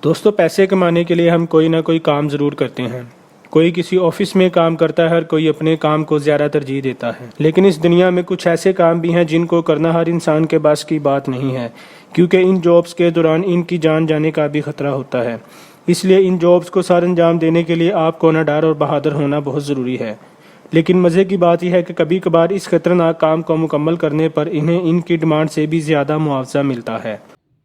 دوستو پیسے کمانے کے لیے ہم کوئی نہ کوئی کام ضرور کرتے ہیں۔ کوئی کسی آفس میں کام کرتا ہے، ہر کوئی اپنے کام کو زیادہ ترجیح دیتا ہے، لیکن اس دنیا میں کچھ ایسے کام بھی ہیں جن کو کرنا ہر انسان کے بس کی بات نہیں ہے، کیونکہ ان جابز کے دوران ان کی جان جانے کا بھی خطرہ ہوتا ہے۔ اس لیے ان جابز کو سر انجام دینے کے لیے آپ کو نہ ڈر اور بہادر ہونا بہت ضروری ہے۔ لیکن مزے کی بات یہ ہے کہ کبھی کبھار اس خطرناک کام کو مکمل کرنے پر انہیں ان کی ڈیمانڈ سے بھی زیادہ معاوضہ ملتا ہے۔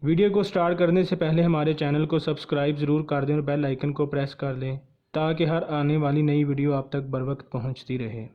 ویڈیو کو سٹارٹ کرنے سے پہلے ہمارے چینل کو سبسکرائب ضرور کر دیں اور بیل آئیکن کو پریس کر لیں تاکہ ہر آنے والی نئی ویڈیو آپ تک بروقت پہنچتی رہے۔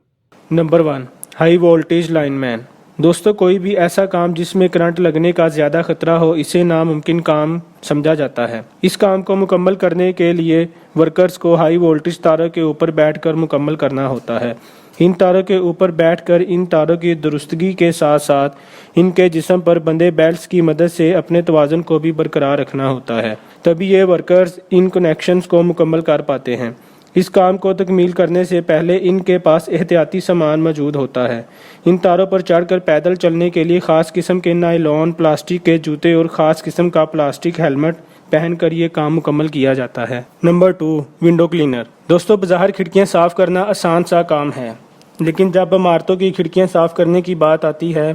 نمبر 1، ہائی وولٹیج لائن مین۔ دوستو کوئی بھی ایسا کام جس میں کرنٹ لگنے کا زیادہ خطرہ ہو، اسے ناممکن کام سمجھا جاتا ہے۔ اس کام کو مکمل کرنے کے لیے ورکرز کو ہائی وولٹیج تاروں کے اوپر بیٹھ کر مکمل کرنا ہوتا ہے۔ ان تاروں کے اوپر بیٹھ کر ان تاروں کی درستگی کے ساتھ ساتھ ان کے جسم پر بندھے بیلٹس کی مدد سے اپنے توازن کو بھی برقرار رکھنا ہوتا ہے، تبھی یہ ورکرز ان کنیکشنز کو مکمل کر پاتے ہیں۔ اس کام کو تکمیل کرنے سے پہلے ان کے پاس احتیاطی سامان موجود ہوتا ہے۔ ان تاروں پر چڑھ کر پیدل چلنے کے لیے خاص قسم کے نائلون پلاسٹک کے جوتے اور خاص قسم کا پلاسٹک ہیلمٹ پہن کر یہ کام مکمل کیا جاتا ہے۔ Number 2، window cleaner. دوستو بظاہر کھڑکیاں صاف کرنا آسان سا کام ہے، لیکن جب عمارتوں کی کھڑکیاں صاف کرنے کی بات آتی ہے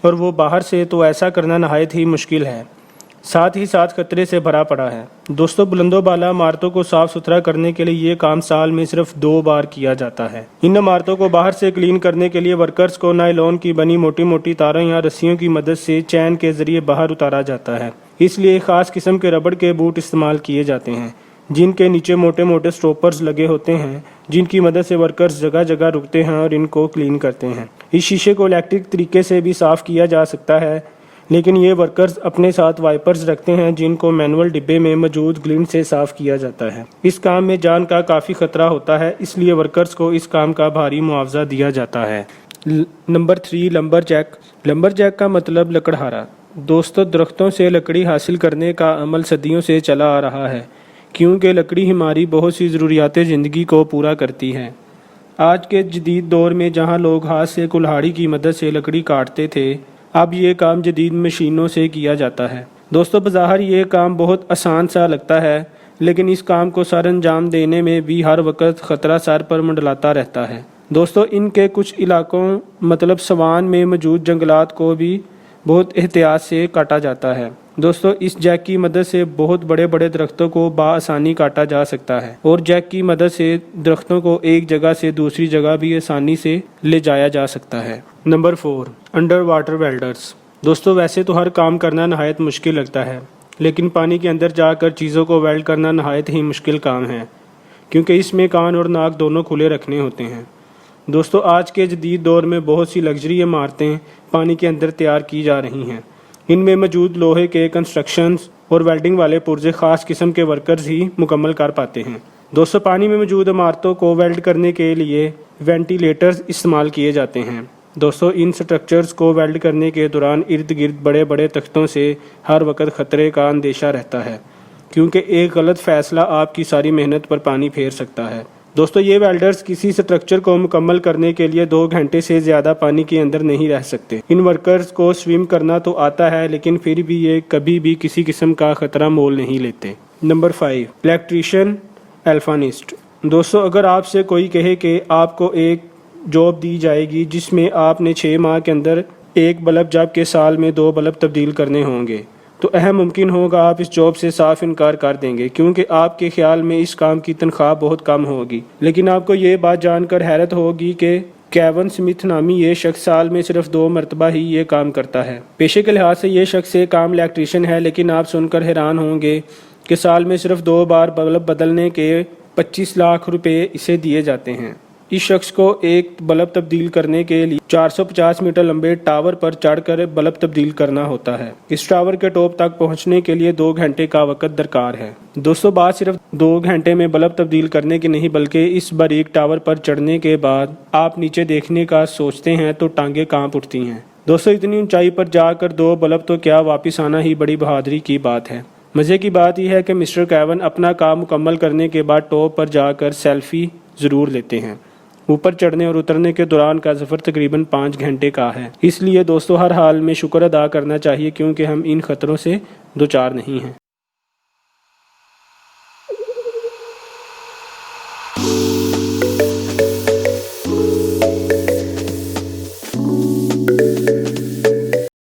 اور وہ باہر سے، تو ایسا کرنا نہایت ہی مشکل ہے، ساتھ ہی ساتھ خطرے سے بھرا پڑا ہے۔ دوستو بلند و بالا عمارتوں کو صاف ستھرا کرنے کے لیے یہ کام سال میں صرف 2 بار کیا جاتا ہے۔ ان عمارتوں کو باہر سے کلین کرنے کے لیے ورکرز کو نائلون کی بنی موٹی موٹی تاروں یا رسیوں کی مدد سے چین کے ذریعے باہر اتارا جاتا ہے۔ اس لیے خاص قسم کے ربڑ کے بوٹ استعمال کیے جاتے ہیں جن کے نیچے موٹے موٹے سٹاپرز لگے ہوتے ہیں، جن کی مدد سے ورکرز جگہ جگہ رکتے ہیں اور ان کو کلین کرتے ہیں۔ اس شیشے کو الیکٹرک طریقے سے بھی صاف کیا جا سکتا ہے، لیکن یہ ورکرز اپنے ساتھ وائپرز رکھتے ہیں جن کو مینول ڈبے میں موجود گلنٹ سے صاف کیا جاتا ہے۔ اس کام میں جان کا کافی خطرہ ہوتا ہے، اس لیے ورکرز کو اس کام کا بھاری معاوضہ دیا جاتا ہے۔ Number 3، lumberjack. Lumberjack کا مطلب لکڑہارا۔ دوستو درختوں سے لکڑی حاصل کرنے کا عمل صدیوں سے چلا آ رہا ہے، کیونکہ لکڑی ہماری بہت سی ضروریات زندگی کو پورا کرتی ہے۔ آج کے جدید دور میں جہاں لوگ ہاتھ سے کلہاڑی کی مدد سے لکڑی کاٹتے تھے، اب یہ کام جدید مشینوں سے کیا جاتا ہے۔ دوستو بظاہر یہ کام بہت آسان سا لگتا ہے، لیکن اس کام کو سر انجام دینے میں بھی ہر وقت خطرہ سر پر منڈلاتا رہتا ہے۔ دوستو ان کے کچھ علاقوں مطلب سوان میں موجود جنگلات کو بھی بہت احتیاط سے کاٹا جاتا ہے۔ دوستو اس جیک کی مدد سے بہت بڑے بڑے درختوں کو بآسانی کاٹا جا سکتا ہے، اور جیک کی مدد سے درختوں کو ایک جگہ سے دوسری جگہ بھی آسانی سے لے جایا جا سکتا ہے۔ Number 4، under water welders. دوستو ویسے تو ہر کام کرنا نہایت مشکل لگتا ہے، لیکن پانی کے اندر جا کر چیزوں کو ویلڈ کرنا نہایت ہی مشکل کام ہے، کیونکہ اس میں کان اور ناک دونوں کھلے رکھنے ہوتے ہیں۔ دوستو آج کے جدید دور میں بہت سی لگژری عمارتیں پانی کے اندر تیار کی جا رہی ہیں۔ ان میں موجود لوہے کے کنسٹرکشنز اور ویلڈنگ والے پرزے خاص قسم کے ورکرز ہی مکمل کر پاتے ہیں۔ دوستو پانی میں موجود عمارتوں کو ویلڈ کرنے کے لیے وینٹیلیٹرز استعمال کیے جاتے ہیں۔ دوستو ان سٹرکچرز کو ویلڈ کرنے کے دوران ارد گرد بڑے بڑے تختوں سے ہر وقت خطرے کا اندیشہ رہتا ہے، کیونکہ ایک غلط فیصلہ آپ کی ساری محنت پر پانی پھیر سکتا ہے۔ دوستو یہ ویلڈرز کسی سٹرکچر کو مکمل کرنے کے لیے 2 گھنٹے سے زیادہ پانی کے اندر نہیں رہ سکتے۔ ان ورکرز کو سویم کرنا تو آتا ہے، لیکن پھر بھی یہ کبھی بھی کسی قسم کا خطرہ مول نہیں لیتے۔ نمبر 5، الیکٹریشین ایلفانسٹ۔ دوستو اگر آپ سے کوئی کہے کہ آپ کو ایک جاب دی جائے گی جس میں آپ نے 6 ماہ کے اندر 1 بلب جبکہ سال میں 2 بلب تبدیل کرنے ہوں گے، تو اہم ممکن ہوگا آپ اس جاب سے صاف انکار کر دیں گے، کیونکہ آپ کے خیال میں اس کام کی تنخواہ بہت کم ہوگی۔ لیکن آپ کو یہ بات جان کر حیرت ہوگی کہ کیون سمتھ نامی یہ شخص سال میں صرف 2 مرتبہ ہی یہ کام کرتا ہے۔ پیشے کے لحاظ سے یہ شخص ایک عام الیکٹریشین ہے، لیکن آپ سن کر حیران ہوں گے کہ سال میں صرف 2 بار بلب بدلنے کے 25 لاکھ روپے اسے دیے جاتے ہیں۔ اس شخص کو ایک بلب تبدیل کرنے کے لیے 450 میٹر لمبے ٹاور پر چڑھ کر بلب تبدیل کرنا ہوتا ہے۔ اس ٹاور کے ٹاپ تک پہنچنے کے لیے 2 گھنٹے کا وقت درکار ہے۔ دوستو بات صرف 2 گھنٹے میں بلب تبدیل کرنے کی نہیں، بلکہ اس باریک ٹاور پر چڑھنے کے بعد آپ نیچے دیکھنے کا سوچتے ہیں تو ٹانگیں کانپ اٹھتی ہیں۔ دوستو اتنی اونچائی پر جا کر 2 بلب تو کیا واپس آنا ہی بڑی بہادری کی بات ہے۔ مزے کی بات یہ ہے کہ مسٹر کیون اپنا کام مکمل کرنے کے بعد ٹاپ پر جا کر سیلفی ضرور لیتے ہیں۔ اوپر چڑھنے اور اترنے کے دوران کا سفر تقریباً 5 گھنٹے کا ہے۔ اس لیے دوستو ہر حال میں شکر ادا کرنا چاہیے، کیونکہ ہم ان خطروں سے دوچار نہیں ہیں۔